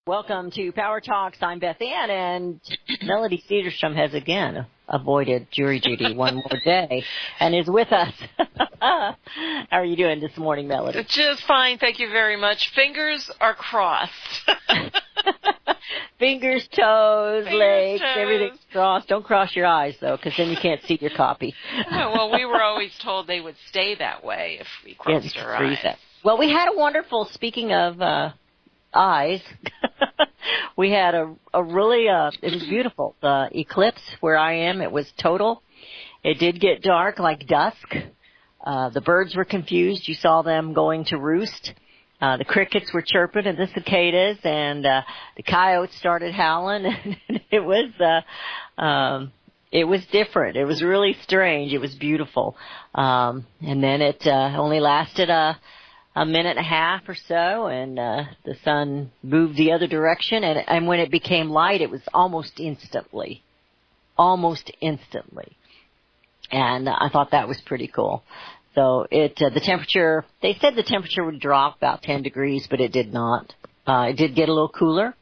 Welcome to Power Talks. I'm Beth Ann, and Melody Cedarstrom has again avoided jury duty one more day and is with us. How are you doing this morning, Melody? Just fine, thank you very much. Fingers are crossed. Fingers, toes, legs, everything's crossed. Don't cross your eyes, though, because then you can't see your copy. Well, we were always told they would stay that way if we crossed our eyes. Well, we had a wonderful, speaking of eyes, we had a really, it was beautiful. The eclipse where I am, it was total. It did get dark like dusk. The birds were confused. You saw them going to roost. The crickets were chirping and the cicadas, and the coyotes started howling. And it was different. It was really strange. It was beautiful. And then it only lasted a minute and a half or so, and the sun moved the other direction, and when it became light, it was almost instantly. And I thought that was pretty cool. So the temperature, they said the temperature would drop about 10 degrees, but it did not. It did get a little cooler,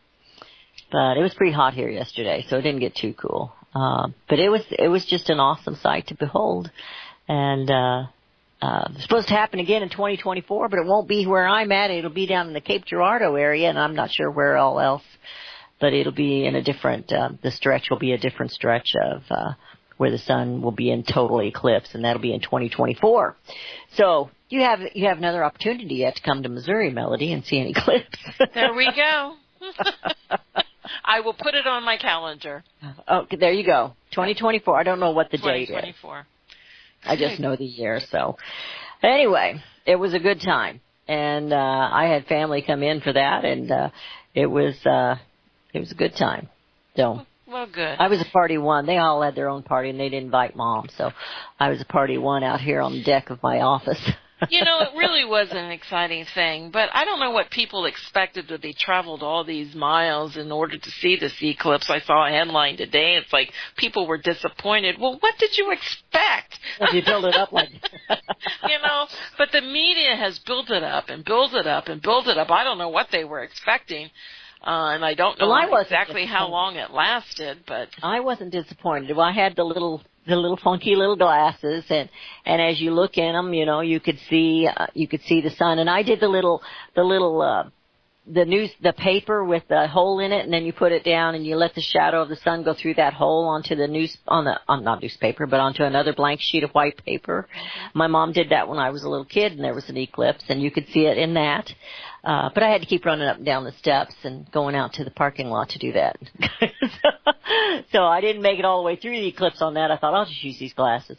but it was pretty hot here yesterday, so it didn't get too cool. But it was just an awesome sight to behold, and it's supposed to happen again in 2024, but it won't be where I'm at. It'll be down in the Cape Girardeau area, and I'm not sure where all else. But it'll be in a different, the stretch will be a different stretch of where the sun will be in total eclipse, and that'll be in 2024. So you have another opportunity yet to come to Missouri, Melody, and see an eclipse. There we go. I will put it on my calendar. Oh, there you go. 2024. I don't know what the date is. 2024. I just know the year. So anyway, it was a good time, and I had family come in for that, and it was a good time. So well, good. I was a party one. They all had their own party, and they didn't invite Mom, so I was a party one out here on the deck of my office. You know, it really was an exciting thing, but I don't know what people expected that they traveled all these miles in order to see this eclipse. I saw a headline today. It's like people were disappointed. Well, what did you expect? You build it up like you know, but the media has built it up and built it up and built it up. I don't know what they were expecting. And I don't know exactly how long it lasted, but I wasn't disappointed. Well, I had the little funky little glasses, and as you look in them, you know, you could see the sun. And I did the paper with the hole in it, and then you put it down and you let the shadow of the sun go through that hole onto the not newspaper, but onto another blank sheet of white paper. Mm-hmm. My mom did that when I was a little kid, and there was an eclipse, and you could see it in that. But I had to keep running up and down the steps and going out to the parking lot to do that. So I didn't make it all the way through the eclipse on that. I thought I'll just use these glasses.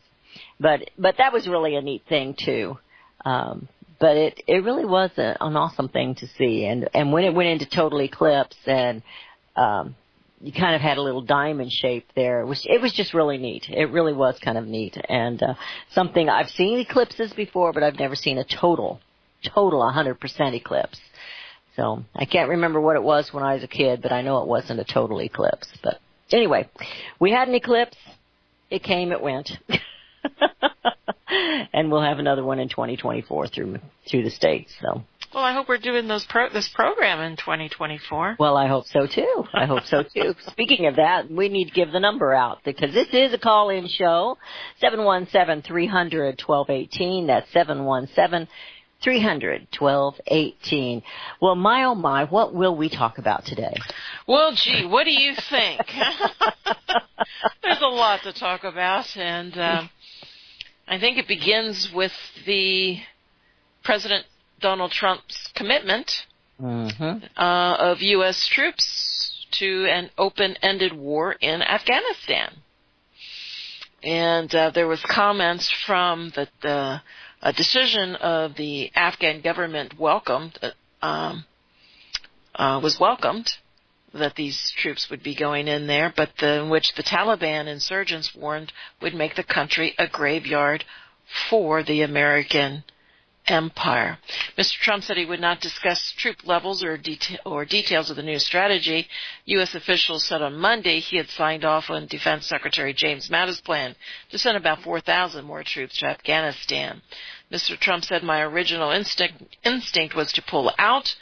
But that was really a neat thing too. But it really was an awesome thing to see. And when it went into total eclipse, and you kind of had a little diamond shape there. It was just really neat. It really was kind of neat. And something I've seen eclipses before, but I've never seen a total 100% eclipse. So I can't remember what it was when I was a kid, but I know it wasn't a total eclipse. But anyway, we had an eclipse. It came, it went. And we'll have another one in 2024 through the States. So. Well, I hope we're doing this program in 2024. Well, I hope so too. Speaking of that, we need to give the number out, because this is a call-in show. 717-300-1218. That's 717-300-1218. Well, my oh my, what will we talk about today? Well, gee, what do you think? There's a lot to talk about, and I think it begins with the President Donald Trump's commitment of U.S. troops to an open-ended war in Afghanistan. And there was comments from a decision of the Afghan government was welcomed, that these troops would be going in there, but in which the Taliban insurgents warned would make the country a graveyard for the American empire. Mr. Trump said he would not discuss troop levels or details of the new strategy. U.S. officials said on Monday he had signed off on Defense Secretary James Mattis' plan to send about 4,000 more troops to Afghanistan. Mr. Trump said, "My original instinct was to pull out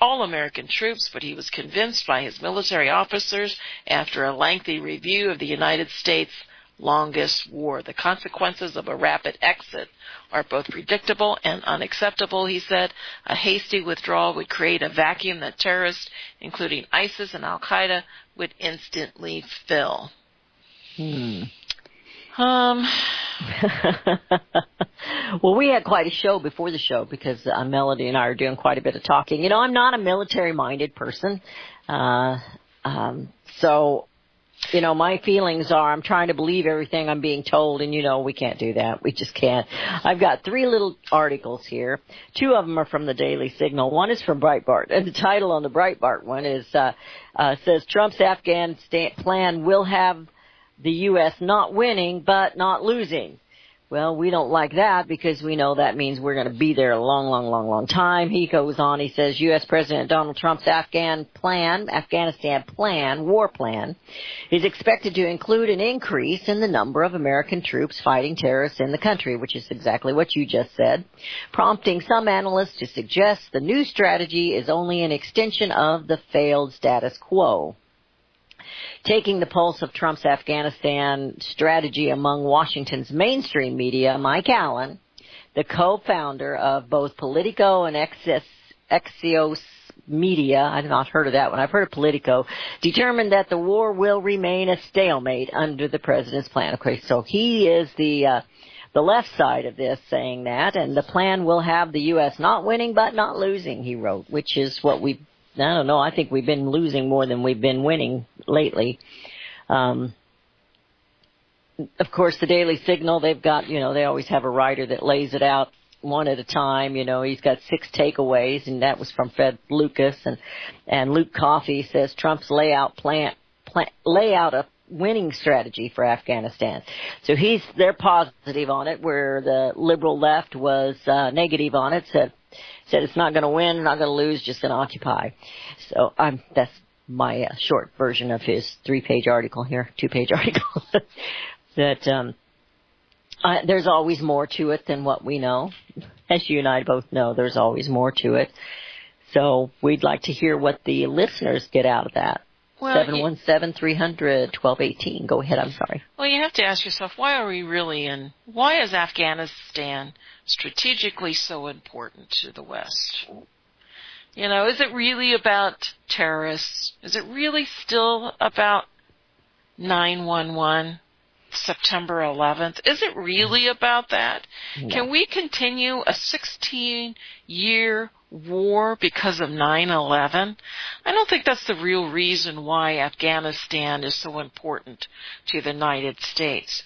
all American troops, but he was convinced by his military officers after a lengthy review of the United States' longest war. The consequences of a rapid exit are both predictable and unacceptable, he said. A hasty withdrawal would create a vacuum that terrorists, including ISIS and Al-Qaeda, would instantly fill. Well, we had quite a show before the show because Melody and I are doing quite a bit of talking. You know, I'm not a military-minded person. So, you know, my feelings are I'm trying to believe everything I'm being told, and, you know, we can't do that. We just can't. I've got 3 little articles here. 2 of them are from the Daily Signal. One is from Breitbart, and the title on the Breitbart one is says Trump's Afghanistan plan will have the U.S. not winning but not losing. Well, we don't like that because we know that means we're going to be there a long time. He goes on, he says U.S. President Donald Trump's Afghanistan plan, war plan, is expected to include an increase in the number of American troops fighting terrorists in the country, which is exactly what you just said, prompting some analysts to suggest the new strategy is only an extension of the failed status quo. Taking the pulse of Trump's Afghanistan strategy among Washington's mainstream media, Mike Allen, the co-founder of both Politico and Axios Media, I've not heard of that one, I've heard of Politico, determined that the war will remain a stalemate under the president's plan. Okay, so he is the left side of this saying that, and the plan will have the U.S. not winning but not losing, he wrote, which is what I don't know, I think we've been losing more than we've been winning lately. Of course, the Daily Signal, they've got, you know, they always have a writer that lays it out one at a time. You know, he's got 6 takeaways, and that was from Fred Lucas. And Luke Coffey says Trump's lay out a winning strategy for Afghanistan. So they're positive on it, where the liberal left was negative on it, said it's not going to win, not going to lose, just going to occupy. So that's my short version of his 3-page article here, 2-page article. That there's always more to it than what we know. As you and I both know, there's always more to it. So we'd like to hear what the listeners get out of that. Well, 717-300-1218. Go ahead, I'm sorry. Well, you have to ask yourself, why is Afghanistan strategically so important to the West? You know, is it really about terrorists? Is it really still about 9/11, September 11th? Is it really about that? No. Can we continue a 16-year war because of 9/11? I don't think that's the real reason why Afghanistan is so important to the United States.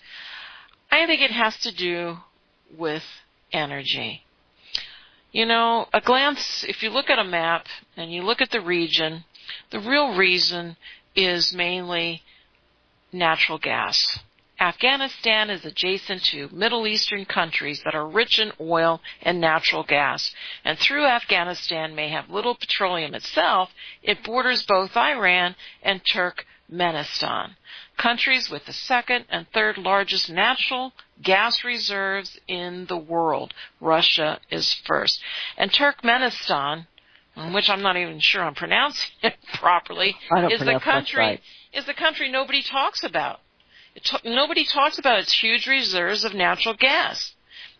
I think it has to do with energy. You know, if you look at a map and you look at the region, the real reason is mainly natural gas. Afghanistan is adjacent to Middle Eastern countries that are rich in oil and natural gas, and through Afghanistan may have little petroleum itself, it borders both Iran and Turkmenistan, countries with the 2nd and 3rd largest natural gas reserves in the world. Russia is first. And Turkmenistan, which I'm not even sure I'm pronouncing it properly, is the country nobody talks about. Nobody talks about its huge reserves of natural gas,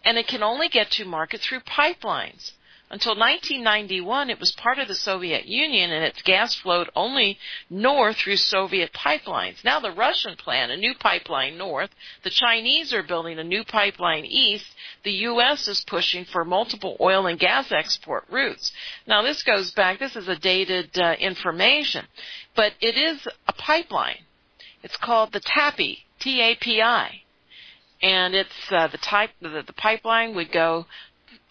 and it can only get to market through pipelines. Until 1991, it was part of the Soviet Union, and its gas flowed only north through Soviet pipelines. Now the Russian plan a new pipeline north. The Chinese are building a new pipeline east. The U.S. is pushing for multiple oil and gas export routes. Now this is a dated information, but it is a pipeline. It's called the TAPI, T-A-P-I, and it's the pipeline would go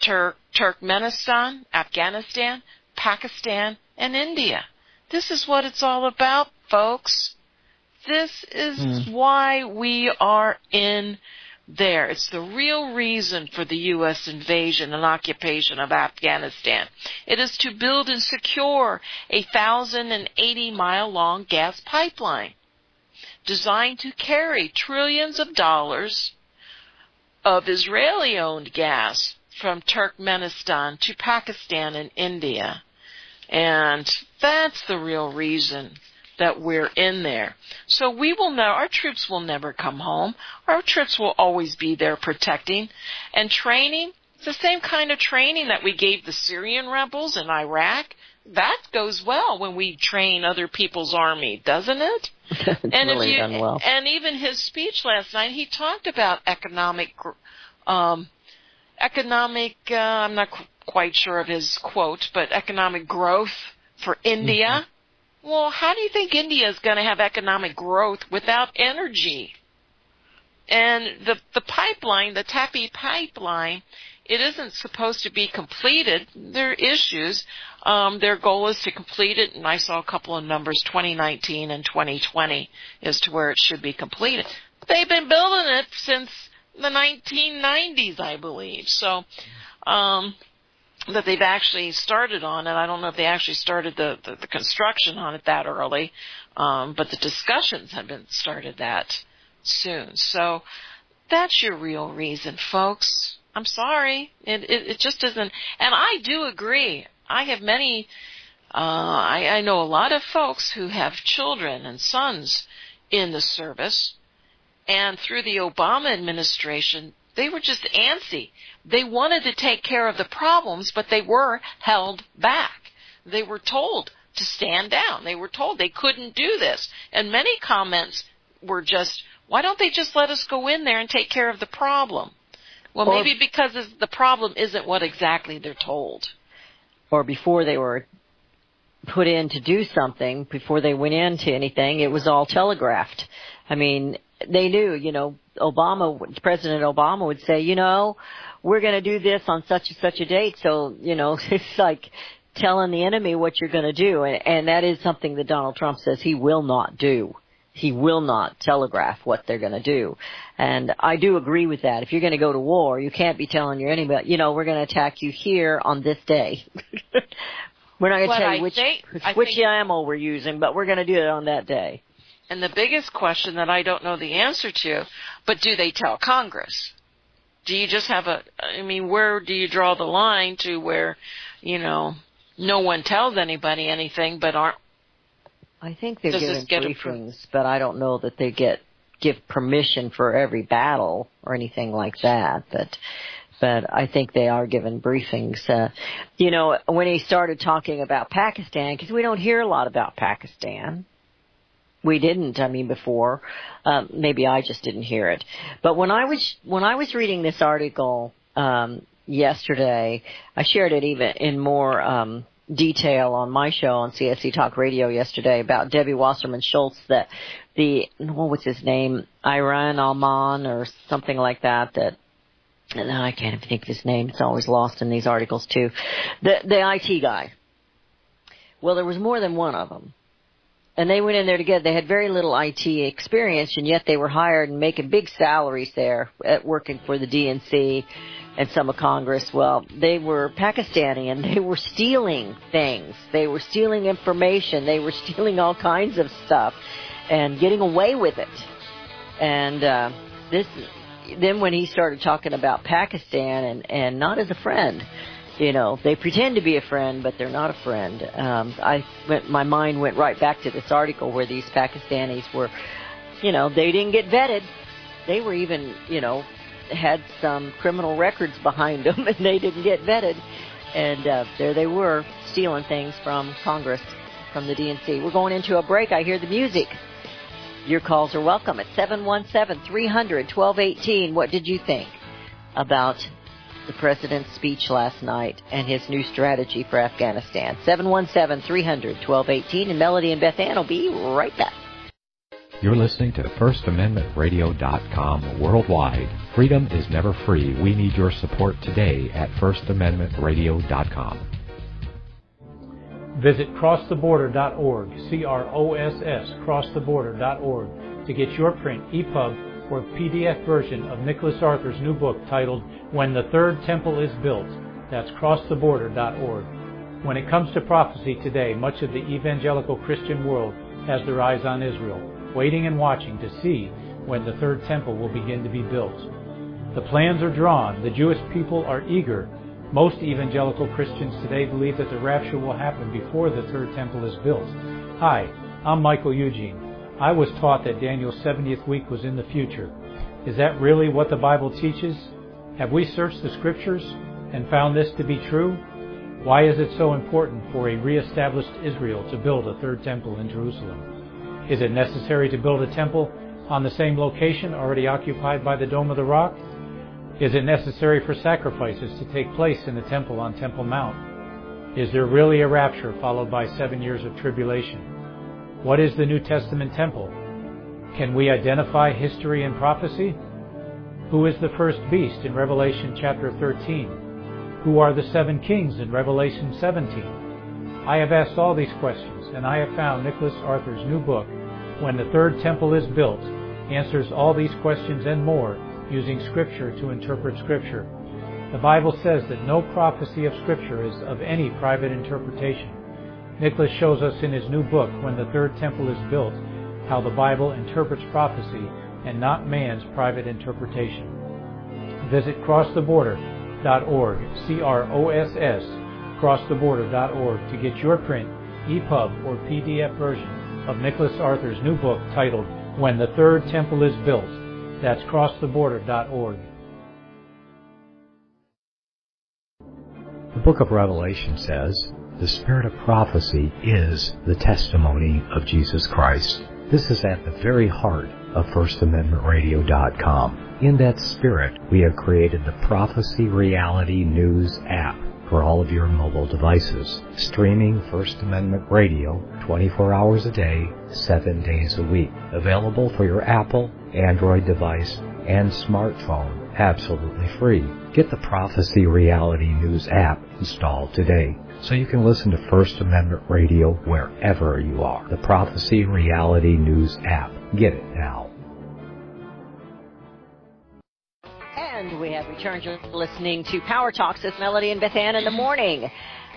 Turkmenistan, Afghanistan, Pakistan, and India. This is what it's all about, folks. This is why we are in there. It's the real reason for the U.S. invasion and occupation of Afghanistan. It is to build and secure a 1,080-mile-long gas pipeline designed to carry trillions of dollars of Israeli-owned gas from Turkmenistan to Pakistan and India. And that's the real reason that we're in there. So our troops will never come home. Our troops will always be there protecting and training. It's the same kind of training that we gave the Syrian rebels in Iraq. That goes well when we train other people's army, doesn't it? It's really done well. And even his speech last night, he talked about economic, I'm not quite sure of his quote, but economic growth for India. Mm-hmm. Well, how do you think India is going to have economic growth without energy? And the pipeline, the Tapi pipeline, it isn't supposed to be completed. There are issues. Their goal is to complete it, and I saw a couple of numbers, 2019 and 2020, as to where it should be completed. They've been building it since the 1990s, I believe. So that they've actually started on it. I don't know if they actually started the construction on it that early, but the discussions have been started that soon. So that's your real reason, folks. I'm sorry. It just isn't. And I do agree. I have many, I know a lot of folks who have children and sons in the service, and through the Obama administration, they were just antsy. They wanted to take care of the problems, but they were held back. They were told to stand down. They were told they couldn't do this. And many comments were just, why don't they just let us go in there and take care of the problem? Well, maybe because the problem isn't what exactly they're told. Or before they were put in to do something, before they went into anything, it was all telegraphed. I mean, they knew, President Obama would say, we're going to do this on such and such a date. So, it's like telling the enemy what you're going to do. And that is something that Donald Trump says he will not do. He will not telegraph what they're going to do. And I do agree with that. If you're going to go to war, you can't be telling your enemy, we're going to attack you here on this day. We're not going to tell you which ammo we're using, but we're going to do it on that day. And the biggest question that I don't know the answer to, but do they tell Congress? Do you just have where do you draw the line to where, no one tells anybody anything but aren't? I think they're giving briefings, but I don't know that they give permission for every battle or anything like that. But I think they are given briefings. When he started talking about Pakistan, because we don't hear a lot about Pakistan. We didn't, before. Maybe I just didn't hear it. But when I was reading this article yesterday, I shared it even in more detail on my show on CSC Talk Radio yesterday about Debbie Wasserman Schultz, that what was his name, Iran Alman or something like that, and I can't even think of his name. It's always lost in these articles too. The IT guy. Well, there was more than one of them. And they went in there together. They had very little IT experience, and yet they were hired and making big salaries there at working for the DNC and some of Congress. Well, they were Pakistani, and they were stealing things. They were stealing information. They were stealing all kinds of stuff and getting away with it. And then when he started talking about Pakistan and not as a friend, they pretend to be a friend, but they're not a friend. My mind went right back to this article where these Pakistanis were, they didn't get vetted. They were even, had some criminal records behind them, and they didn't get vetted. And there they were, stealing things from Congress, from the DNC. We're going into a break. I hear the music. Your calls are welcome at 717-300-1218. What did you think about the president's speech last night and his new strategy for Afghanistan? 717-300-1218. And Melody and Beth Ann will be right back. You're listening to FirstAmendmentRadio.com worldwide. Freedom is never free. We need your support today at FirstAmendmentRadio.com. Visit crosstheborder.org, CROSS, crosstheborder.org, to get your print, EPUB, or PDF version of Nicholas Arthur's new book titled When the Third Temple is Built. That's crosstheborder.org. When it comes to prophecy today, much of the evangelical Christian world has their eyes on Israel, waiting and watching to see when the third temple will begin to be built. The plans are drawn, the Jewish people are eager, Most evangelical Christians today believe that the rapture will happen before the third temple is built. Hi, I'm Michael Eugene. I was taught that Daniel's 70th week was in the future. Is that really what the Bible teaches? Have we searched the Scriptures and found this to be true? Why is it so important for a reestablished Israel to build a third temple in Jerusalem? Is it necessary to build a temple on the same location already occupied by the Dome of the Rock? Is it necessary for sacrifices to take place in the temple on Temple Mount? Is there really a rapture followed by 7 years of tribulation? What is the New Testament temple? Can we identify history and prophecy? Who is the first beast in Revelation chapter 13? Who are the 7 kings in Revelation 17? I have asked all these questions, and I have found Nicholas Arthur's new book, When the Third Temple is Built, answers all these questions and more using Scripture to interpret Scripture. The Bible says that no prophecy of Scripture is of any private interpretation. Nicholas shows us in his new book, When the Third Temple is Built, how the Bible interprets prophecy and not man's private interpretation. Visit crosstheborder.org, C-R-O-S-S, crosstheborder.org, to get your print, EPUB, or PDF version of Nicholas Arthur's new book titled, When the Third Temple is Built. That's crosstheborder.org. The book of Revelation says, the spirit of prophecy is the testimony of Jesus Christ. This is at the very heart of FirstAmendmentRadio.com. In that spirit, we have created the Prophecy Reality News app for all of your mobile devices, streaming First Amendment Radio 24 hours a day, 7 days a week. Available for your Apple, Android device, and smartphone, absolutely free. Get the Prophecy Reality News app installed today so you can listen to First Amendment Radio wherever you are. The Prophecy Reality News app. Get it now. And we have returned to listening to Power Talks with Melody and Beth Ann in the morning.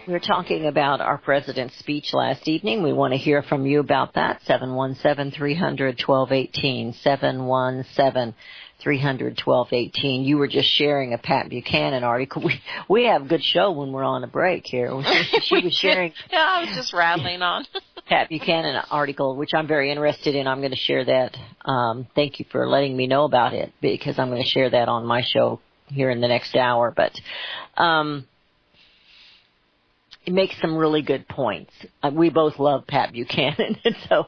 We're talking about our president's speech last evening. We want to hear from you about that. 717-300-1218. 717-300-1218. You were just sharing a Pat Buchanan article. We have a good show when we're on a break here. She was sharing. Yeah, I was just rattling on. Pat Buchanan article, which I'm very interested in. I'm going to share that. Thank you for letting me know about it, because I'm going to share that on my show here in the next hour. But it makes some really good points. We both love Pat Buchanan, and so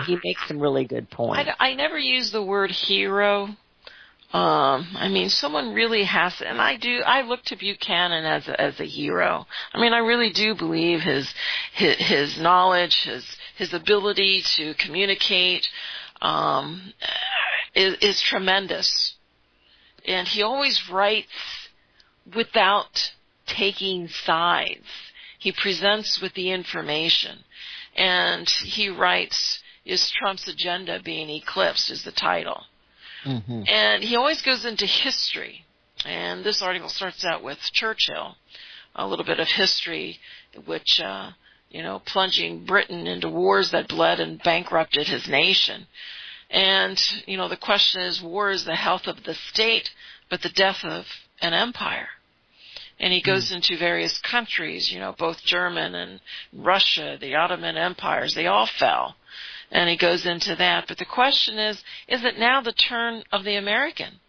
he makes some really good points. I never use the word hero. I mean, someone really has to, and I do. I look to Buchanan as a hero. I mean, I really do believe his knowledge, his ability to communicate is tremendous, and he always writes without taking sides. He presents with the information, and he writes, "Is Trump's agenda being eclipsed?" is the title. Mm-hmm. And he always goes into history, and this article starts out with Churchill, a little bit of history, which, plunging Britain into wars that bled and bankrupted his nation. And, the question is, war is the health of the state, but the death of an empire. And he goes into various countries, both German and Russia, the Ottoman empires, they all fell. And he goes into that. But the question is it now the turn of the American?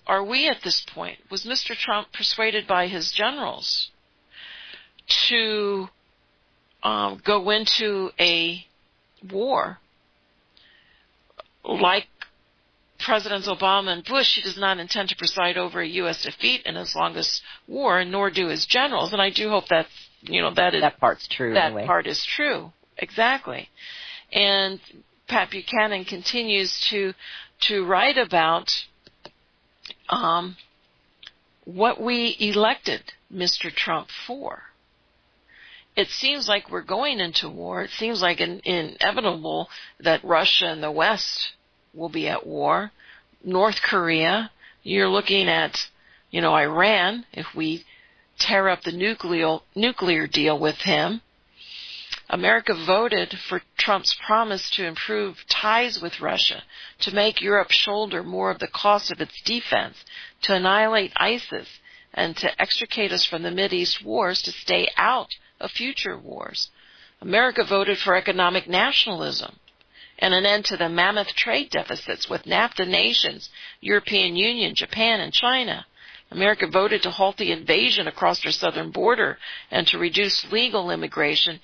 Are we at this point? Was Mr. Trump persuaded by his generals to go into a war like Presidents Obama and Bush? He does not intend to preside over a U.S. defeat in his longest war, nor do his generals. And I do hope that that part's true. That anyway. Part is true, exactly. And Pat Buchanan continues to write about what we elected Mr. Trump for. It seems like we're going into war. It seems like inevitable that Russia and the West will be at war. North Korea, you're looking at, Iran, if we tear up the nuclear deal with him. America voted for Trump's promise to improve ties with Russia, to make Europe shoulder more of the cost of its defense, to annihilate ISIS, and to extricate us from the Mideast wars to stay out of future wars. America voted for economic nationalism and an end to the mammoth trade deficits with NAFTA nations, European Union, Japan, and China. America voted to halt the invasion across our southern border and to reduce legal immigration,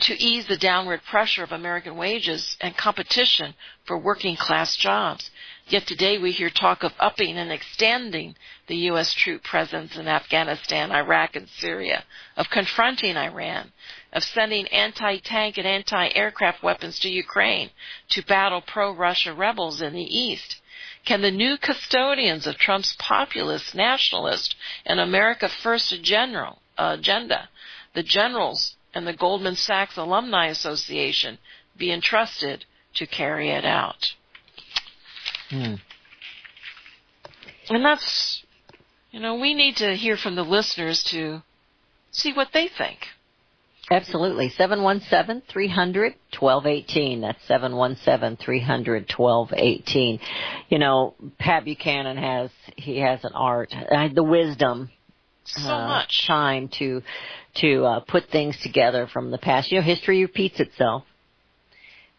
to ease the downward pressure of American wages and competition for working-class jobs. Yet today we hear talk of upping and extending the U.S. troop presence in Afghanistan, Iraq, and Syria, of confronting Iran, of sending anti-tank and anti-aircraft weapons to Ukraine to battle pro-Russia rebels in the East. Can the new custodians of Trump's populist, nationalist, and America First agenda, the generals and the Goldman Sachs Alumni Association, be entrusted to carry it out? And that's, we need to hear from the listeners to see what they think. Absolutely. 717-300-1218. That's 717-300-1218. Pat Buchanan has an art, the wisdom, so much time to put things together from the past. History repeats itself.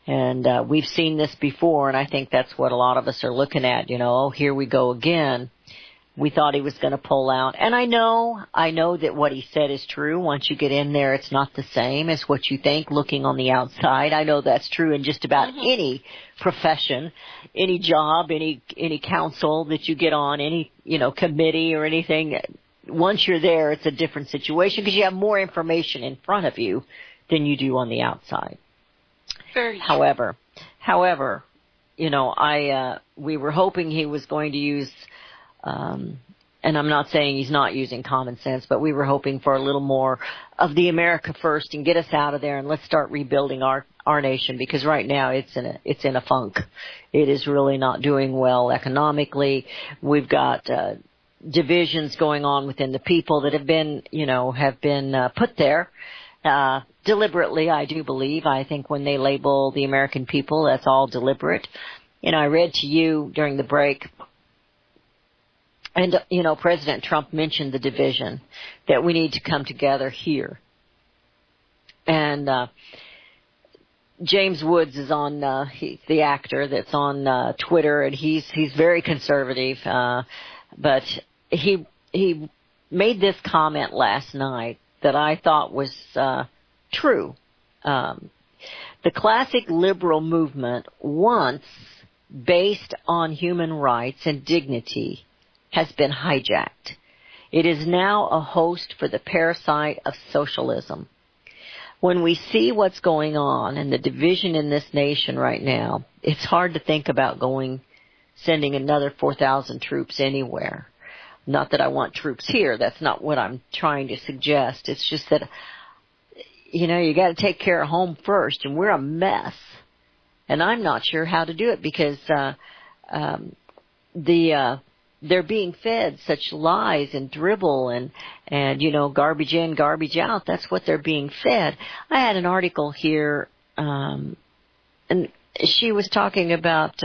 And we've seen this before, and I think that's what a lot of us are looking at. Here we go again. We thought he was going to pull out. And I know that what he said is true. Once you get in there, it's not the same as what you think looking on the outside. I know that's true in just about any profession, any job, any council that you get on, any, committee or anything. Once you're there, it's a different situation because you have more information in front of you than you do on the outside. However, we were hoping he was going to use, and I'm not saying he's not using common sense, but we were hoping for a little more of the America First and get us out of there and let's start rebuilding our nation, because right now it's in a funk. It is really not doing well economically. We've got divisions going on within the people that have been put there. Deliberately, I do believe. I think when they label the American people, that's all deliberate. I read to you during the break, and, President Trump mentioned the division, that we need to come together here. And James Woods is on, he's the actor that's on Twitter, and he's very conservative, but he made this comment last night that I thought was true. The classic liberal movement, once based on human rights and dignity, has been hijacked. It is now a host for the parasite of socialism. When we see what's going on and the division in this nation right now, it's hard to think about sending another 4,000 troops anywhere. Not that I want troops here. That's not what I'm trying to suggest. It's just that, you got to take care of home first, and we're a mess. And I'm not sure how to do it because they're being fed such lies and dribble and garbage in, garbage out. That's what they're being fed. I had an article here, and she was talking about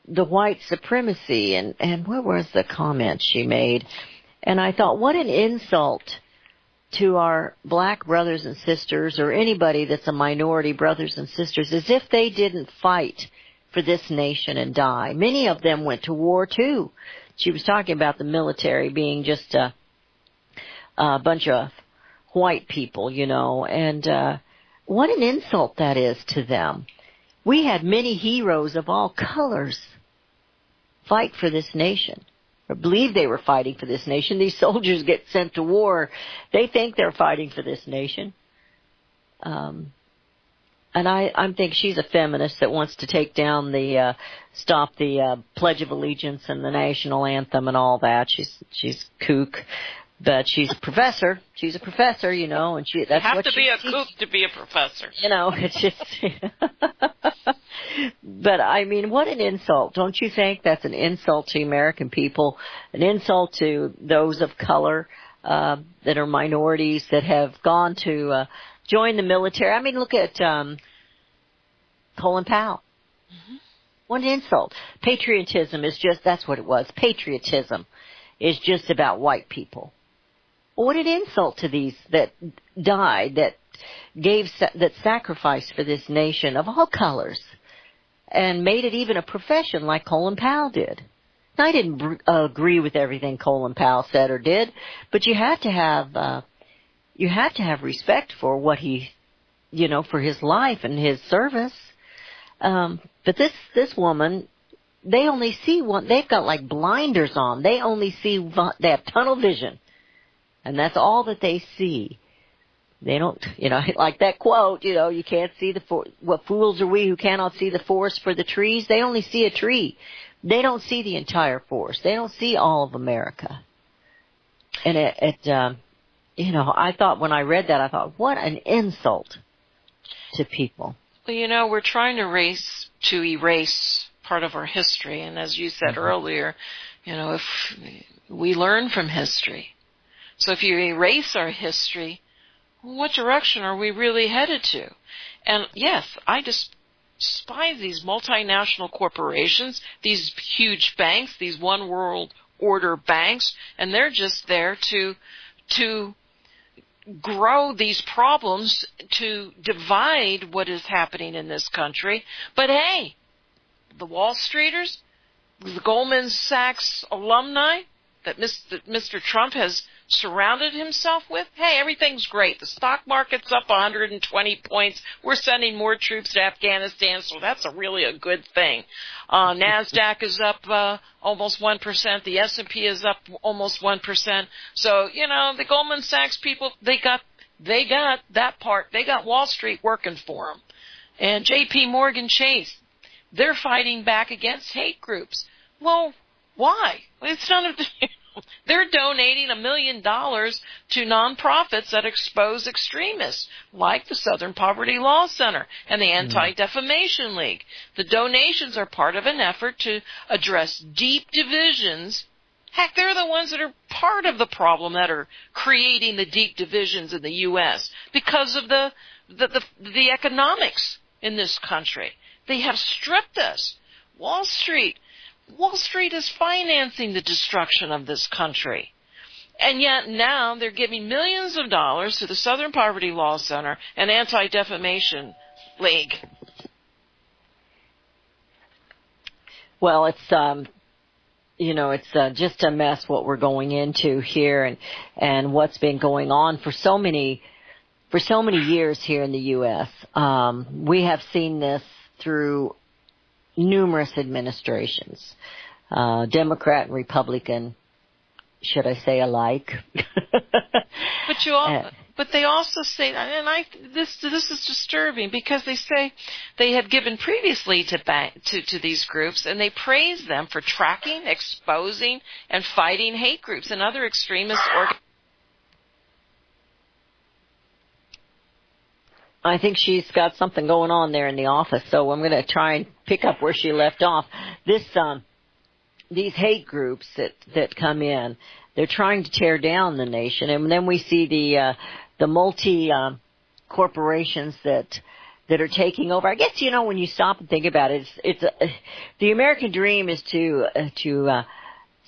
the white supremacy, and what was the comment she made? And I thought, what an insult to our black brothers and sisters, or anybody that's a minority brothers and sisters, as if they didn't fight for this nation and die. Many of them went to war too. She was talking about the military being just a bunch of white people, and what an insult that is to them. We had many heroes of all colors fight for this nation, or believe they were fighting for this nation. These soldiers get sent to war. They think they're fighting for this nation. And I think she's a feminist that wants to take down stop the Pledge of Allegiance and the national anthem and all that. She's kook. But she's a professor. She's a professor, and that's you have what to be a teaches. kook to be a professor. It's just. But I mean, what an insult! Don't you think that's an insult to American people, an insult to those of color? that are minorities that have gone to join the military. I mean, look at Colin Powell. Mm-hmm. What an insult. Patriotism is just, that's what it was. Patriotism is just about white people. What an insult to these that died, that sacrificed for this nation of all colors and made it even a profession like Colin Powell did. Now, I didn't agree with everything Colin Powell said or did, but you have to have respect for what he, for his life and his service. But this woman, they only see one, they've got like blinders on. They only see, they have tunnel vision. And that's all that they see. They don't, like that quote, you can't see what fools are we who cannot see the forest for the trees? They only see a tree. They don't see the entire forest. They don't see all of America. And I thought when I read that, I thought, what an insult to people. Well, we're trying to erase part of our history. And as you said earlier, if we learn from history. So if you erase our history, what direction are we really headed to? And yes, I despise these multinational corporations, these huge banks, these one world order banks, and they're just there to grow these problems, to divide what is happening in this country. But hey, the Wall Streeters, the Goldman Sachs alumni that Mr. Trump has surrounded himself with, hey, everything's great. The stock market's up 120 points. We're sending more troops to Afghanistan, so that's really a good thing. NASDAQ is up almost 1%. The S&P is up almost 1%. So, the Goldman Sachs people, they got that part. They got Wall Street working for them. And J.P. Morgan Chase, they're fighting back against hate groups. Well, why? It's none of the... They're donating $1 million to nonprofits that expose extremists, like the Southern Poverty Law Center and the Anti-Defamation League. The donations are part of an effort to address deep divisions. Heck, they're the ones that are part of the problem that are creating the deep divisions in the U.S. because of the economics in this country. They have stripped us. Wall Street is financing the destruction of this country. And yet now they're giving millions of dollars to the Southern Poverty Law Center and Anti-Defamation League. Well, it's just a mess what we're going into here and what's been going on for so many years here in the U.S. We have seen this through numerous administrations, Democrat and Republican, should I say alike? But they also say, and this is disturbing because they say they have given previously to these groups, and they praise them for tracking, exposing, and fighting hate groups and other extremist organizations. I think she's got something going on there in the office, so I'm going to try and pick up where she left off. These hate groups that come in, they're trying to tear down the nation, and then we see the multi corporations that are taking over. I guess when you stop and think about it, it's the American dream is to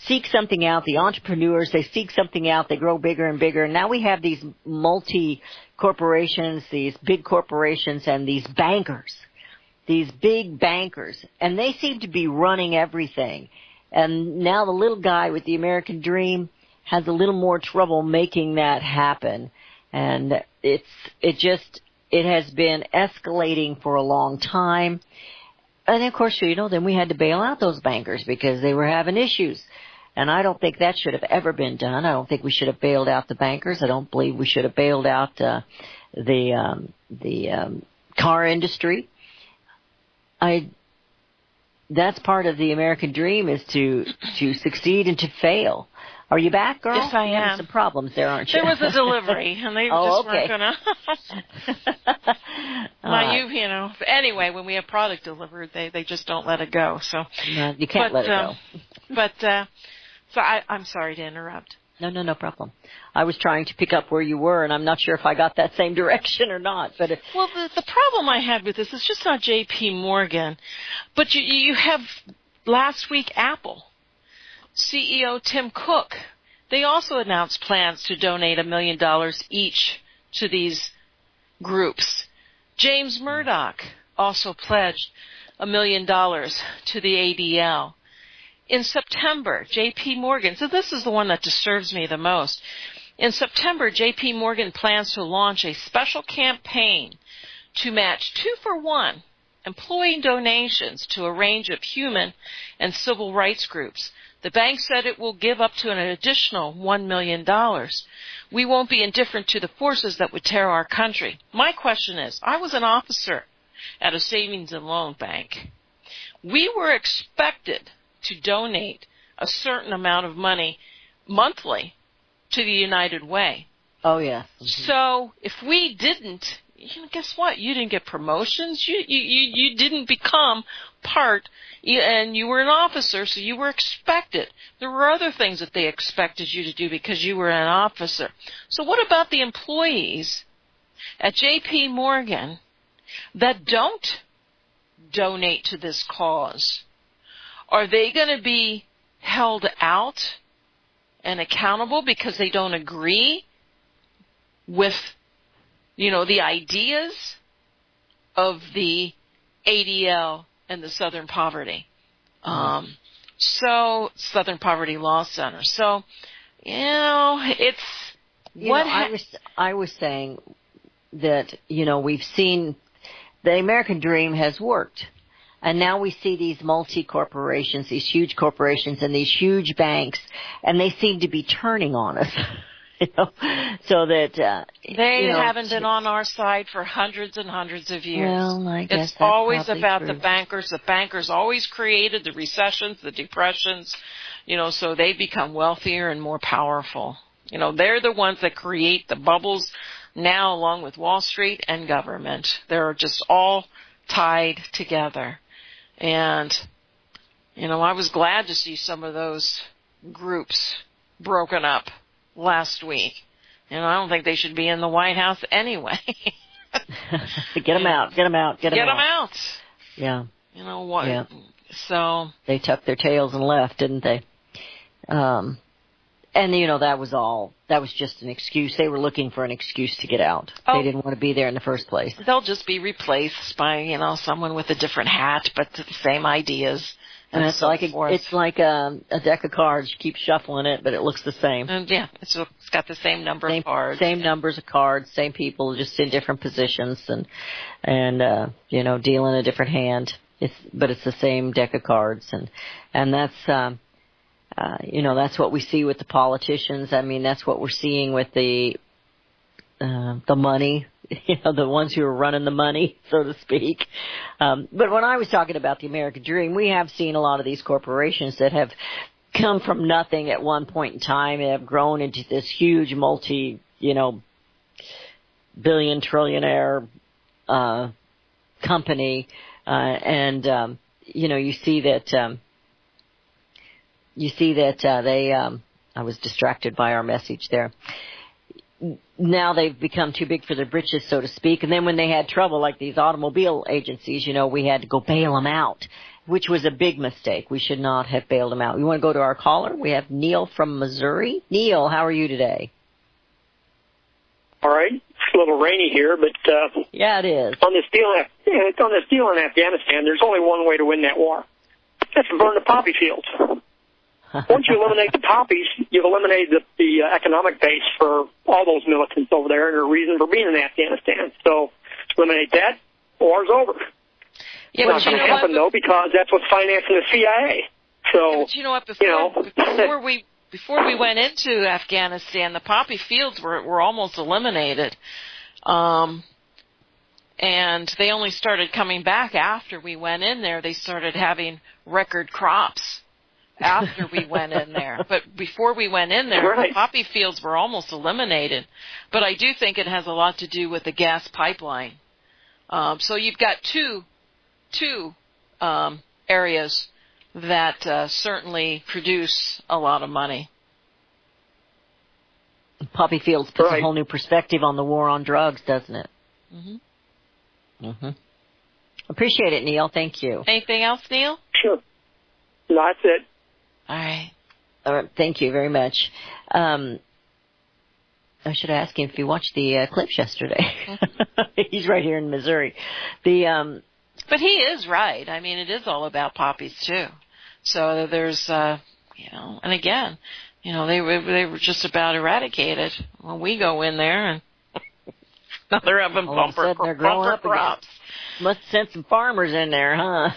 seek something out. The entrepreneurs, they seek something out, they grow bigger and bigger. And now we have these multi-corporations, these big corporations, and these bankers, these big bankers. And they seem to be running everything. And now the little guy with the American dream has a little more trouble making that happen. And it has been escalating for a long time. And of course, then we had to bail out those bankers because they were having issues. And I don't think that should have ever been done. I don't think we should have bailed out the bankers. I don't believe we should have bailed out the car industry. That's part of the American dream, is to succeed and to fail. Are you back, girl? Yes, I am. You're having some problems there, aren't you? There was a delivery, and they just weren't going to. Anyway, when we have product delivered, they just don't let it go. So no, you can't let it go. So I'm sorry to interrupt. No problem. I was trying to pick up where you were, and I'm not sure if I got that same direction or not. But well, the problem I had with this is just not J.P. Morgan, but you have last week Apple CEO Tim Cook. They also announced plans to donate $1 million each to these groups. James Murdoch also pledged $1 million to the ADL. In September, J.P. Morgan, so this is the one that disturbs me the most. In September, J.P. Morgan plans to launch a special campaign to match 2-for-1 employee donations to a range of human and civil rights groups. The bank said it will give up to an additional $1 million. We won't be indifferent to the forces that would tear our country. My question is, I was an officer at a savings and loan bank. We were expected to donate a certain amount of money monthly to the United Way. Oh, yeah. Mm-hmm. So if we didn't, guess what? You didn't get promotions. You didn't become part, and you were an officer, so you were expected. There were other things that they expected you to do because you were an officer. So what about the employees at J.P. Morgan that don't donate to this cause? Are they going to be held out and accountable because they don't agree with, the ideas of the ADL and the Southern Poverty, Southern Poverty Law Center? So, it's what I was saying that we've seen the American dream has worked. And now we see these multi-corporations, these huge corporations and these huge banks, and they seem to be turning on us. So that they haven't been on our side for hundreds and hundreds of years. Well, I guess it's always probably about true. the bankers. The bankers always created the recessions, the depressions, so they become wealthier and more powerful. They're the ones that create the bubbles now, along with Wall Street and government. They're just all tied together. And, I was glad to see some of those groups broken up last week. I don't think they should be in the White House anyway. Get them out. Get them out. Get them out. Yeah. What? Yeah. So. They tucked their tails and left, didn't they? And, that was just an excuse. They were looking for an excuse to get out. Oh. They didn't want to be there in the first place. They'll just be replaced by, someone with a different hat, but the same ideas. And it's like a deck of cards. You keep shuffling it, but it looks the same. And it's got the same number of cards. Same numbers of cards, same people, just in different positions and dealing a different hand. But it's the same deck of cards, and that's that's what we see with the politicians. I mean, that's what we're seeing with the money, the ones who are running the money, so to speak. But when I was talking about the American dream, we have seen a lot of these corporations that have come from nothing at one point in time and have grown into this huge billion trillionaire company, you see that they I was distracted by our message there. Now they've become too big for their britches, so to speak. And then when they had trouble, like these automobile agencies, we had to go bail them out, which was a big mistake. We should not have bailed them out. We want to go to our caller. We have Neil from Missouri. Neil, how are you today? All right. It's a little rainy here, but yeah, it is. On this deal in Afghanistan, there's only one way to win that war. That's to burn the poppy fields. Once you eliminate the poppies, you've eliminated the economic base for all those militants over there and their reason for being in Afghanistan. So eliminate that, war's over. Yeah, it's not going to happen, though, because that's what's financing the CIA. So, but you know what? Before we went into Afghanistan, the poppy fields were almost eliminated. And they only started coming back after we went in there. They started having record crops after we went in there. But before we went in there, right, the poppy fields were almost eliminated. But I do think it has a lot to do with the gas pipeline. So you've got two areas that certainly produce a lot of money. Poppy Fields puts Right. a whole new perspective on the war on drugs, doesn't it? Mm-hmm. Mm-hmm. Appreciate it, Neil. Thank you. Anything else, Neil? Sure. No, that's it. All right. All right, thank you very much. I should ask him if he watched the clips yesterday. He's right here in Missouri. But he is right. I mean, it is all about poppies too. So there's, and again, they were just about eradicated. When we go in there and another of them all of a sudden they're growing up crops. Again. Must send some farmers in there, huh?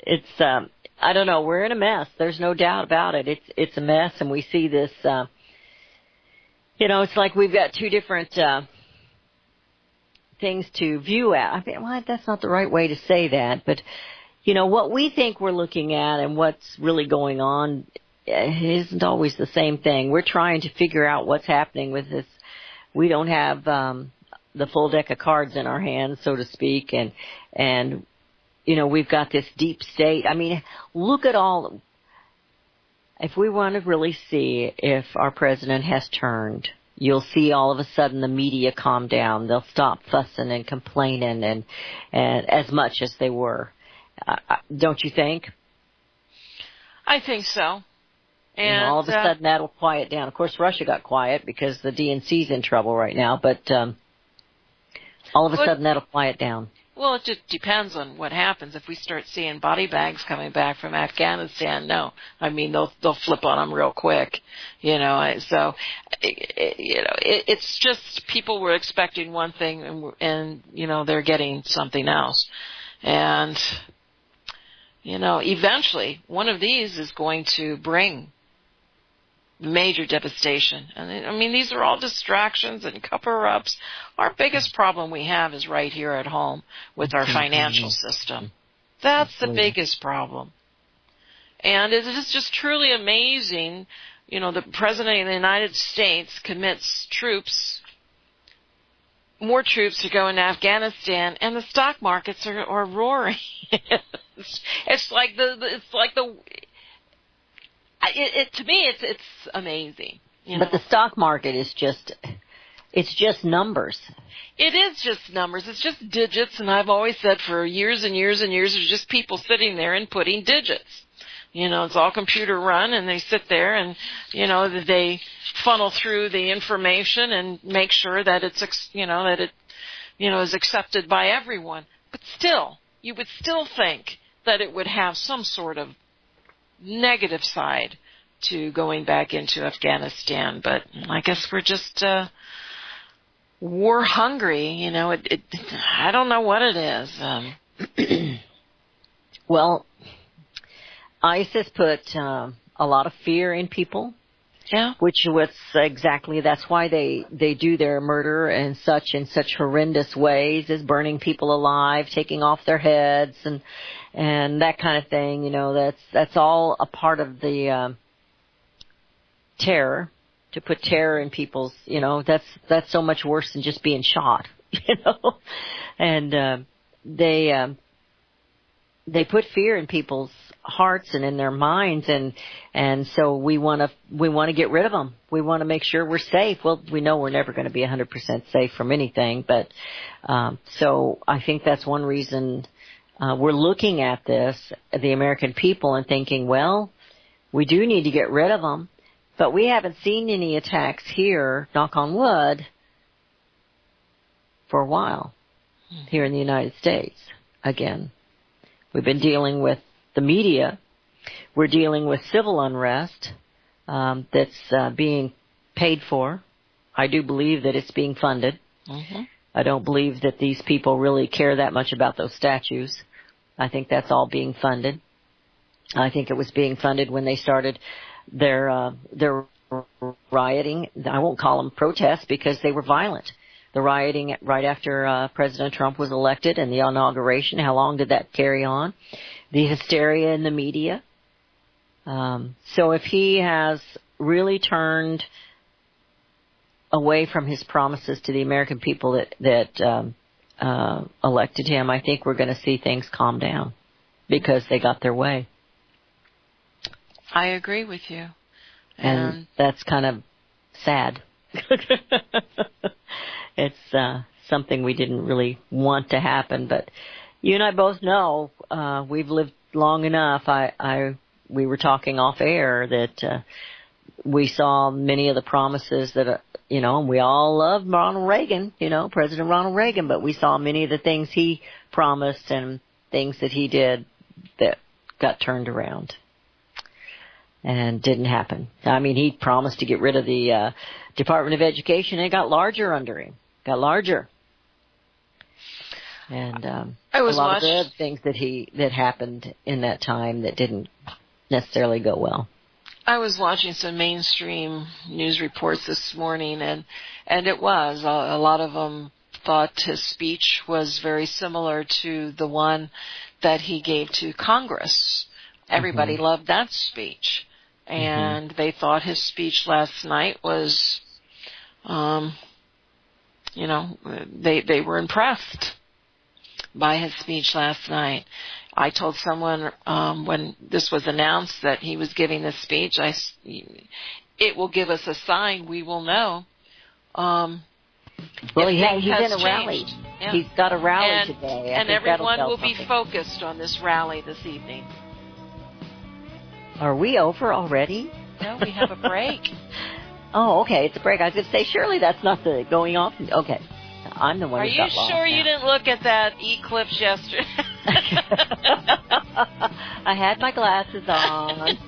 It's, I don't know. We're in a mess. There's no doubt about it. It's a mess, and we see this. It's like we've got two different things to view at. I mean, well, that's not the right way to say that, but what we think we're looking at and what's really going on isn't always the same thing. We're trying to figure out what's happening with this. We don't have the full deck of cards in our hands, so to speak, and we've got this deep state. I mean, look at all. If we want to really see if our president has turned, you'll see all of a sudden the media calm down. They'll stop fussing and complaining and as much as they were. Don't you think? I think so. And all of a sudden that'll quiet down. Of course, Russia got quiet because the DNC's in trouble right now, but all of a sudden that'll quiet down. Well, it just depends on what happens. If we start seeing body bags coming back from Afghanistan, no. I mean, they'll flip on them real quick, So, it's just people were expecting one thing and they're getting something else. And, eventually one of these is going to bring major devastation. And I mean, these are all distractions and cover-ups. Our biggest problem we have is right here at home with our financial system. That's the biggest problem. And it is just truly amazing, the President of the United States commits more troops to go into Afghanistan, and the stock markets are roaring. It's like to me, it's amazing. But the stock market is it's just numbers. It is just numbers. It's just digits, and I've always said for years and years and years, there's just people sitting there and putting digits. It's all computer run, and they sit there and, they funnel through the information and make sure that it's, that it, is accepted by everyone. But still, you would still think that it would have some sort of negative side to going back into Afghanistan, but I guess we're just war hungry. I don't know what it is. Well, ISIS put a lot of fear in people. Yeah. Which was exactly, that's why they do their murder in such horrendous ways, is burning people alive, taking off their heads and that kind of thing. That's all a part of the terror, to put terror in people's, that's so much worse than just being shot, and they put fear in people's hearts and in their minds, and so we want to get rid of them. We want to make sure we're safe. Well, we know we're never going to be 100% safe from anything, but so I think that's one reason we're looking at this, the American people, and thinking, well, we do need to get rid of them, but we haven't seen any attacks here, knock on wood, for a while here in the United States. Again, we've been dealing with the media. We're dealing with civil unrest that's being paid for. I do believe that it's being funded. Mm-hmm. I don't believe that these people really care that much about those statues. I think that's all being funded. I think it was being funded when they started their rioting. I won't call them protests because they were violent. The rioting right after President Trump was elected and the inauguration, how long did that carry on? The hysteria in the media. So if he has really turned away from his promises to the American people that elected him, I think we're going to see things calm down because they got their way. I agree with you. And that's kind of sad. It's something we didn't really want to happen, but you and I both know we've lived long enough. We were talking off air that we saw many of the promises that, and we all love Ronald Reagan, President Ronald Reagan, but we saw many of the things he promised and things that he did that got turned around and didn't happen. I mean, he promised to get rid of the Department of Education, and it got larger under him. Got larger. And a lot of good things that happened in that time that didn't necessarily go well. I was watching some mainstream news reports this morning, and it was a lot of them thought his speech was very similar to the one that he gave to Congress. Everybody loved that speech, and they thought his speech last night was, they were impressed by his speech last night. I told someone when this was announced that he was giving this speech, it will give us a sign. We will know. Well, he's in a rally. Yeah. He's got a rally today. And everyone will be focused on this rally this evening. Are we over already? No, we have a break. Oh, okay. It's a break. I was going to say, surely that's not the going off. Okay. I'm the one who got lost. Are you sure you didn't look at that eclipse yesterday? I had my glasses on.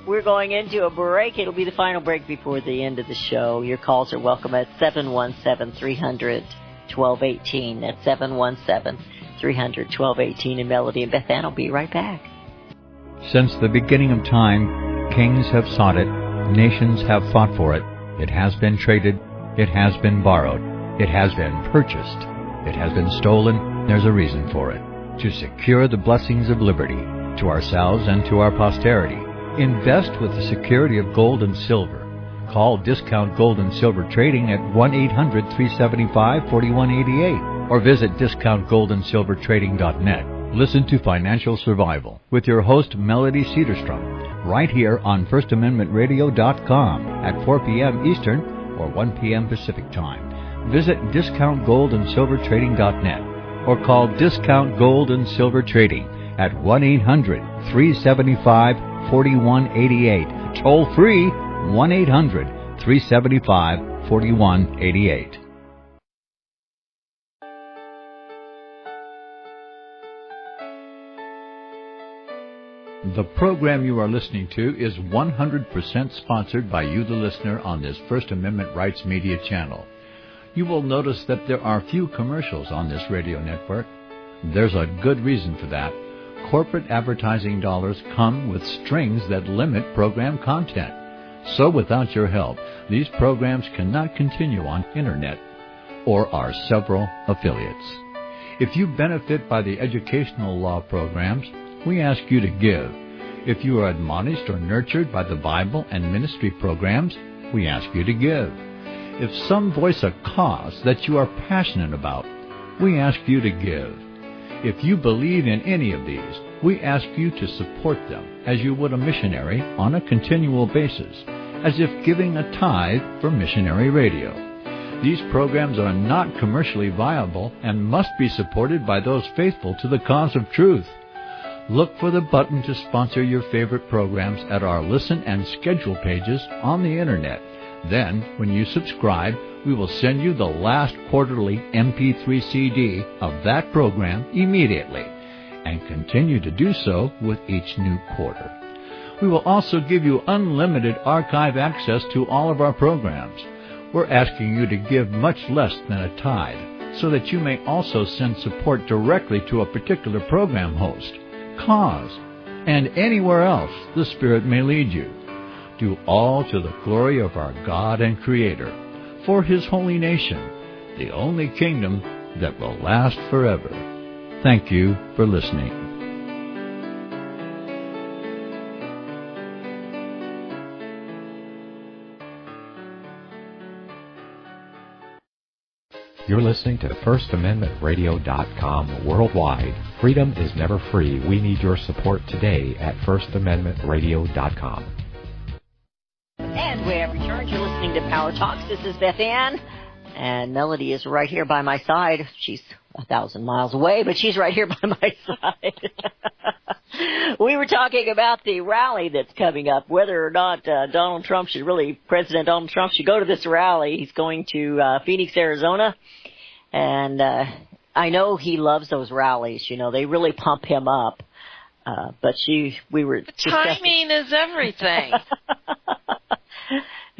We're going into a break. It'll be the final break before the end of the show. Your calls are welcome at 717-300-1218. That's 717-300-1218. And Melody and Beth Ann will be right back. Since the beginning of time, kings have sought it, nations have fought for it. It has been traded, it has been borrowed, it has been purchased, it has been stolen. There's a reason for it. To secure the blessings of liberty to ourselves and to our posterity. Invest with the security of gold and silver. Call Discount Gold and Silver Trading at 1-800-375-4188 or visit discountgoldandsilvertrading.net. Listen to Financial Survival with your host Melody Cedarstrom right here on FirstAmendmentRadio.com at 4 p.m. Eastern or 1 p.m. Pacific Time. Visit discountgoldandsilvertrading.net or call Discount Gold and Silver Trading at 1-800-375-4188. Toll free 1-800-375-4188. The program you are listening to is 100% sponsored by you, the listener, on this First Amendment Rights Media channel. You will notice that there are few commercials on this radio network. There's a good reason for that. Corporate advertising dollars come with strings that limit program content. So without your help, these programs cannot continue on Internet or our several affiliates. If you benefit by the educational law programs, we ask you to give. If you are admonished or nurtured by the Bible and ministry programs, we ask you to give. If some voice a cause that you are passionate about, we ask you to give. If you believe in any of these, we ask you to support them as you would a missionary on a continual basis, as if giving a tithe for missionary radio. These programs are not commercially viable and must be supported by those faithful to the cause of truth. Look for the button to sponsor your favorite programs at our listen and schedule pages on the Internet. Then, when you subscribe, we will send you the last quarterly MP3 CD of that program immediately, and continue to do so with each new quarter. We will also give you unlimited archive access to all of our programs. We're asking you to give much less than a tithe, so that you may also send support directly to a particular program host, cause, and anywhere else the Spirit may lead you. Do all to the glory of our God and Creator, for His holy nation, the only kingdom that will last forever. Thank you for listening. You're listening to FirstAmendmentRadio.com worldwide. Freedom is never free. We need your support today at FirstAmendmentRadio.com. And we have returned. You're listening to Power Talks. This is Beth Ann, and Melody is right here by my side. She's 1,000 miles away, but she's right here by my side. We were talking about the rally that's coming up, whether or not President Donald Trump should go to this rally. He's going to Phoenix, Arizona, and I know he loves those rallies. You know, they really pump him up. But we were timing is everything.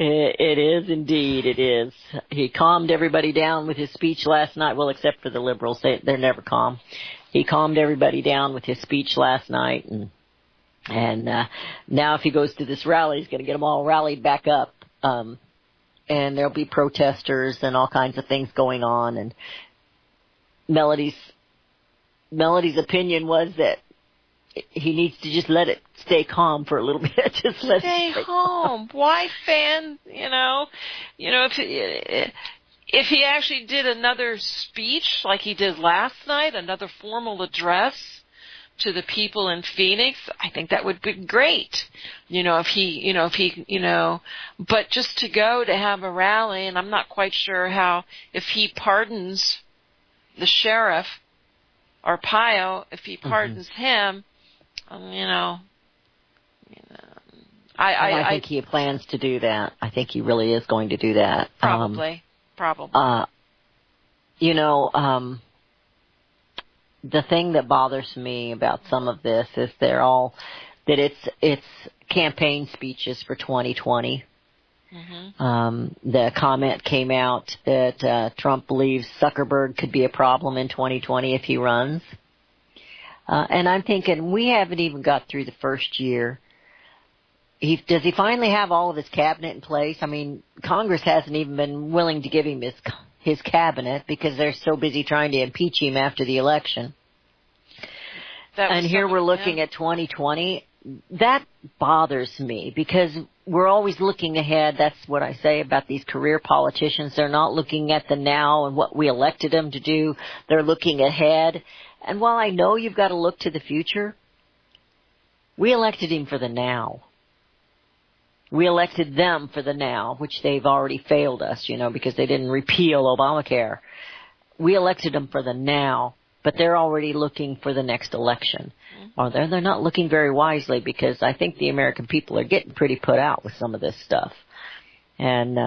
It is indeed. It is. He calmed everybody down with his speech last night. Well, except for the liberals, they're never calm. He calmed everybody down with his speech last night, and now if he goes to this rally, he's going to get them all rallied back up. And there'll be protesters and all kinds of things going on. And Melody's opinion was that he needs to just let it stay calm for a little bit. Just let stay calm. Why fan? If he actually did another speech like he did last night, another formal address to the people in Phoenix, I think that would be great. But just to go to have a rally, and I'm not quite sure how, if he pardons the sheriff Arpaio, if he pardons him, I think he plans to do that. I think he really is going to do that. Probably. The thing that bothers me about some of this is that it's campaign speeches for 2020. The comment came out that Trump believes Zuckerberg could be a problem in 2020 if he runs. And I'm thinking, we haven't even got through the first year. Does he finally have all of his cabinet in place? I mean, Congress hasn't even been willing to give him his cabinet because they're so busy trying to impeach him after the election. And here we're looking at 2020. That bothers me because we're always looking ahead. That's what I say about these career politicians. They're not looking at the now and what we elected them to do. They're looking ahead. And while I know you've got to look to the future, we elected him for the now. We elected them for the now, which they've already failed us, because they didn't repeal Obamacare. We elected them for the now, but they're already looking for the next election. Or they're not looking very wisely because I think the American people are getting pretty put out with some of this stuff. And,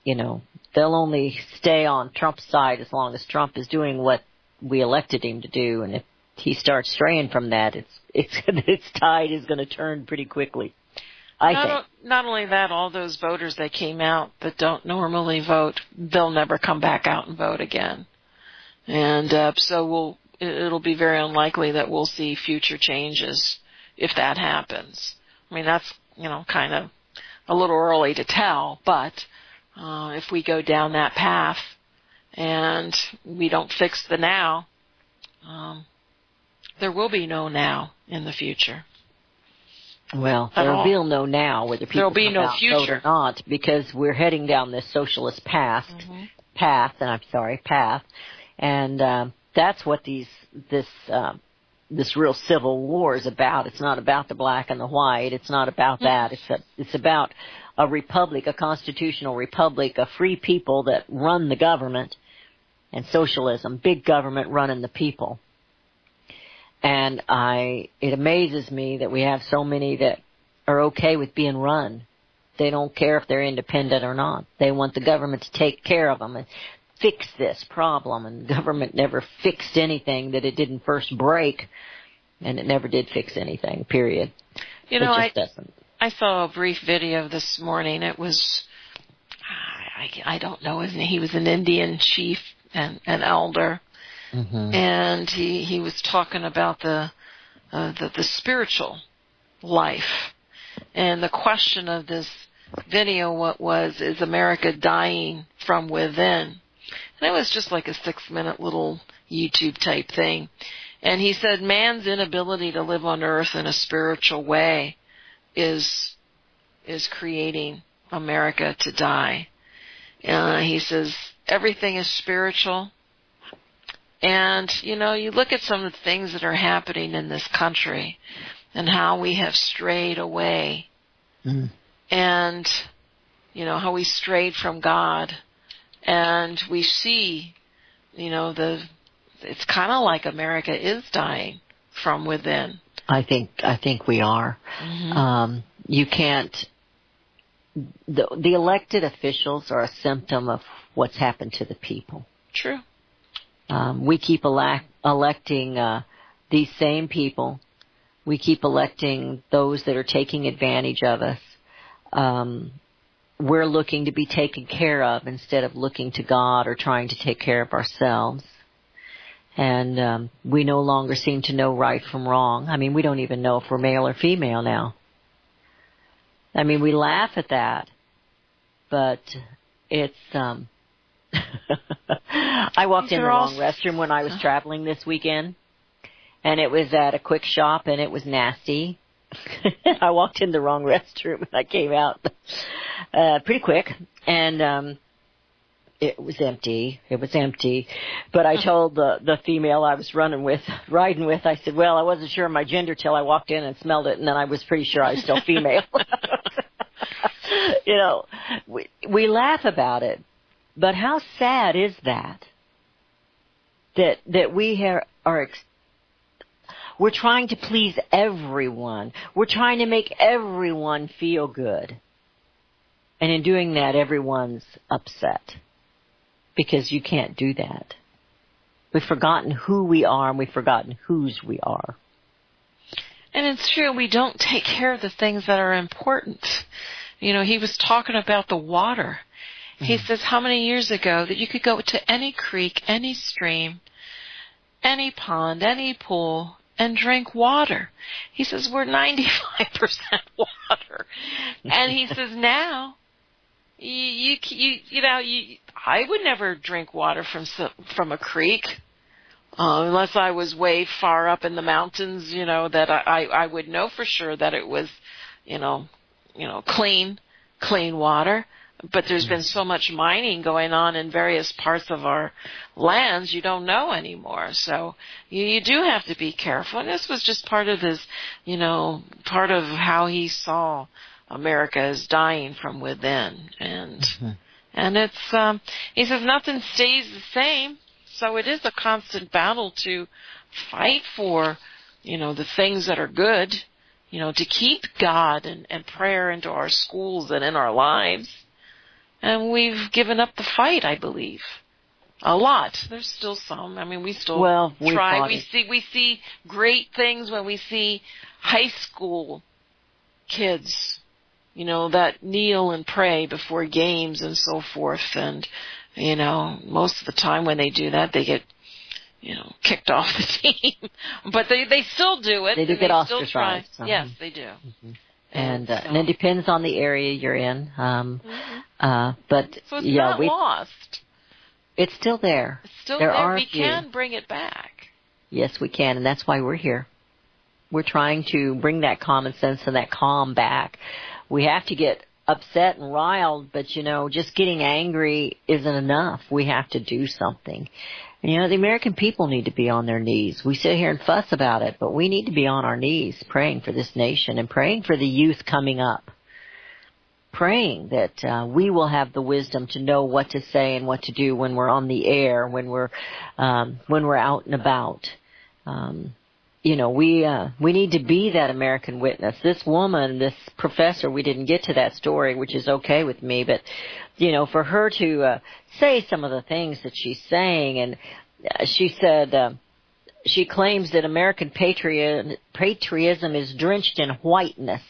they'll only stay on Trump's side as long as Trump is doing what we elected him to do. And if he starts straying from that, its tide is going to turn pretty quickly. Not only that, all those voters that came out that don't normally vote, they'll never come back out and vote again. And so it'll be very unlikely that we'll see future changes if that happens. I mean, that's, kind of a little early to tell, but if we go down that path and we don't fix the now, there will be no now in the future. Well, there will be no now whether people come out and vote or not, because we're heading down this socialist path, and that's what this real civil war is about. It's not about the black and the white. It's not about that. It's about a republic, a constitutional republic, a free people that run the government, and socialism, big government running the people. And it amazes me that we have so many that are okay with being run. They don't care if they're independent or not. They want the government to take care of them and fix this problem. And the government never fixed anything that it didn't first break, and it never did fix anything, period. It just doesn't. I saw a brief video this morning. It was, I don't know his name. He was an Indian chief and an elder. And he was talking about the spiritual life, and the question of this video is America dying from within? And it was just like a 6-minute little YouTube type thing. And he said man's inability to live on earth in a spiritual way is creating America to die. He says everything is spiritual. And, you look at some of the things that are happening in this country and how we have strayed away. And how we strayed from God, and we see, it's kind of like America is dying from within. I think we are. Mm-hmm. You can't. The elected officials are a symptom of what's happened to the people. True. We keep electing these same people. We keep electing those that are taking advantage of us. We're looking to be taken care of instead of looking to God or trying to take care of ourselves. And we no longer seem to know right from wrong. I mean, we don't even know if we're male or female now. I mean, we laugh at that, but it's... I walked in the wrong restroom when I was traveling this weekend, and it was at a quick shop, and it was nasty. I walked in the wrong restroom, and I came out pretty quick, and it was empty. It was empty. But I told the female I was riding with, I said, well, I wasn't sure of my gender till I walked in and smelled it, and then I was pretty sure I was still female. We laugh about it. But how sad is that we we're trying to please everyone. We're trying to make everyone feel good. And in doing that, everyone's upset. Because you can't do that. We've forgotten who we are, and we've forgotten whose we are. And it's true, we don't take care of the things that are important. He was talking about the water. He says how many years ago that you could go to any creek, any stream, any pond, any pool, and drink water. He says we're 95% water. And he says now, I would never drink water from a creek unless I was way far up in the mountains, that I would know for sure that it was, clean water. But there's been so much mining going on in various parts of our lands, you don't know anymore. So you do have to be careful. And this was just part of his, part of how he saw America as dying from within. And it's, he says nothing stays the same. So it is a constant battle to fight for, the things that are good, to keep God and prayer into our schools and in our lives. And we've given up the fight, I believe. A lot. There's still some. I mean, we still try. We see great things when we see high school kids, that kneel and pray before games and so forth. And, most of the time when they do that, they get, kicked off the team. But they still do it. They do get ostracized. Yes, they do. Mm-hmm. And it depends on the area you're in. But so it's not lost. It's still there. It's still there. We can bring it back. Yes, we can, and that's why we're here. We're trying to bring that common sense and that calm back. We have to get upset and riled, but just getting angry isn't enough. We have to do something. And, the American people need to be on their knees. We sit here and fuss about it, but we need to be on our knees praying for this nation and praying for the youth coming up. Praying that we will have the wisdom to know what to say and what to do when we're on the air, when we're out and about. We need to be that American witness. This woman, this professor, we didn't get to that story, which is okay with me, but for her to say some of the things that she's saying, and she said she claims that American patriotism is drenched in whiteness.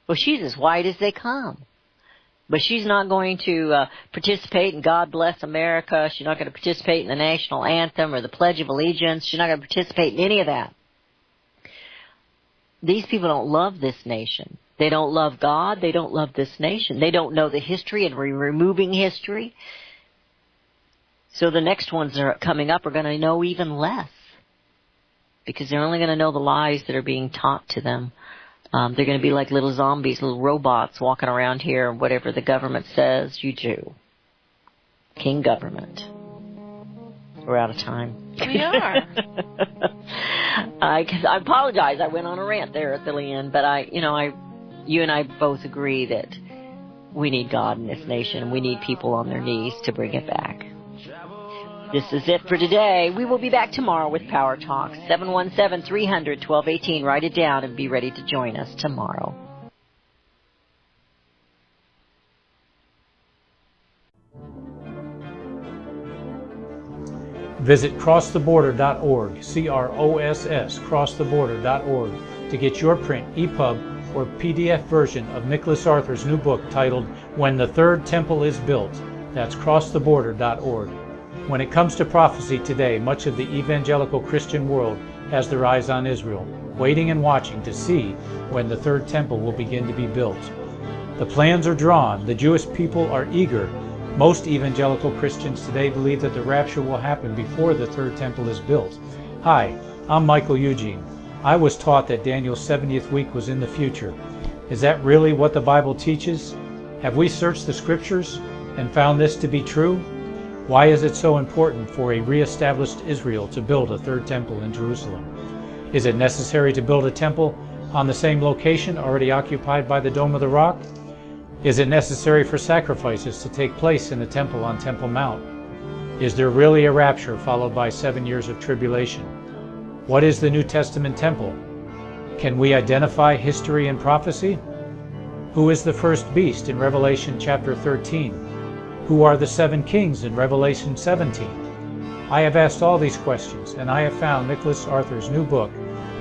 Well, she's as white as they come. But she's not going to participate in God Bless America. She's not going to participate in the national anthem or the Pledge of Allegiance. She's not going to participate in any of that. These people don't love this nation. They don't love God. They don't love this nation. They don't know the history and removing history. So the next ones that are coming up are going to know even less. Because they're only going to know the lies that are being taught to them. They're going to be like little zombies, little robots walking around here. Whatever the government says, you do. King government. We're out of time. We are. I apologize. I went on a rant there at the end, but you and I both agree that We need God in this nation. We need people on their knees to bring it back. This is it for today. We will be back tomorrow with Power Talk, 717-300-1218. Write it down and be ready to join us tomorrow. Visit crosstheborder.org, CROSS, crosstheborder.org, to get your print, EPUB, or PDF version of Nicholas Arthur's new book titled When the Third Temple is Built. That's crosstheborder.org. When it comes to prophecy today, much of the evangelical Christian world has their eyes on Israel, waiting and watching to see when the third temple will begin to be built. The plans are drawn. The Jewish people are eager. Most evangelical Christians today believe that the rapture will happen before the third temple is built. Hi, I'm Michael Eugene. I was taught that Daniel's 70th week was in the future. Is that really what the Bible teaches? Have we searched the Scriptures and found this to be true? Why is it so important for a re-established Israel to build a third temple in Jerusalem? Is it necessary to build a temple on the same location already occupied by the Dome of the Rock? Is it necessary for sacrifices to take place in the temple on Temple Mount? Is there really a rapture followed by 7 years of tribulation? What is the New Testament temple? Can we identify history and prophecy? Who is the first beast in Revelation chapter 13? Who are the 7 kings in Revelation 17? I have asked all these questions, and I have found Nicholas Arthur's new book,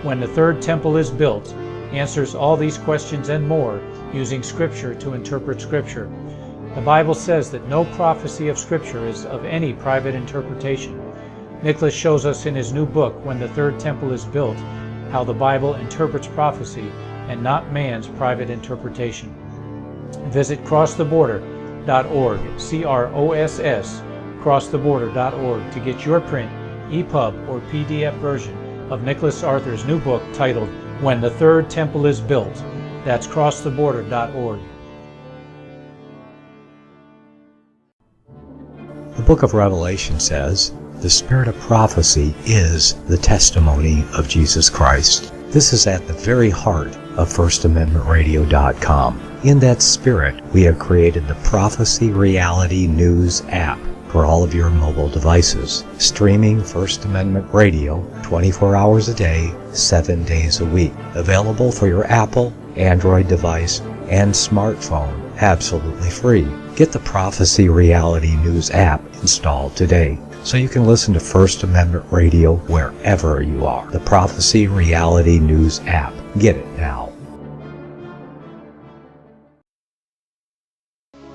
When the Third Temple is Built, answers all these questions and more using Scripture to interpret Scripture. The Bible says that no prophecy of Scripture is of any private interpretation. Nicholas shows us in his new book, When the Third Temple is Built, how the Bible interprets prophecy and not man's private interpretation. Visit crosstheborder.org, CROSS, crosstheborder.org, to get your print, EPUB, or PDF version of Nicholas Arthur's new book titled When the Third Temple is Built. That's crosstheborder.org. The book of Revelation says, the spirit of prophecy is the testimony of Jesus Christ. This is at the very heart of FirstAmendmentRadio.com. In that spirit, we have created the Prophecy Reality News app for all of your mobile devices, streaming First Amendment Radio 24 hours a day, 7 days a week. Available for your Apple, Android device, and smartphone, absolutely free. Get the Prophecy Reality News app installed today, so you can listen to First Amendment Radio wherever you are. The Prophecy Reality News app. Get it now.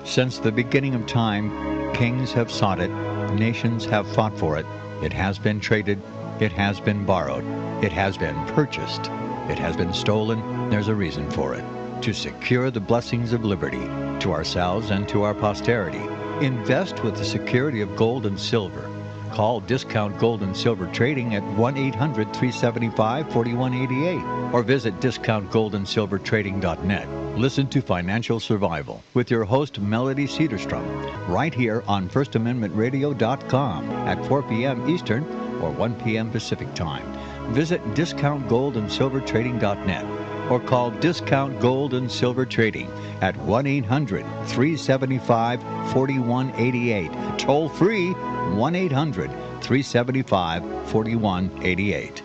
Since the beginning of time, kings have sought it, nations have fought for it. It has been traded, it has been borrowed, it has been purchased, it has been stolen. There's a reason for it. To secure the blessings of liberty to ourselves and to our posterity. Invest with the security of gold and silver. Call Discount Gold and Silver Trading at 1-800-375-4188 or visit discountgoldandsilvertrading.net. Listen to Financial Survival with your host Melody Cedarstrom right here on FirstAmendmentRadio.com at 4 p.m. Eastern or 1 p.m. Pacific Time. Visit discountgoldandsilvertrading.net or call Discount Gold and Silver Trading at 1-800-375-4188. Toll free 1-800-375-4188.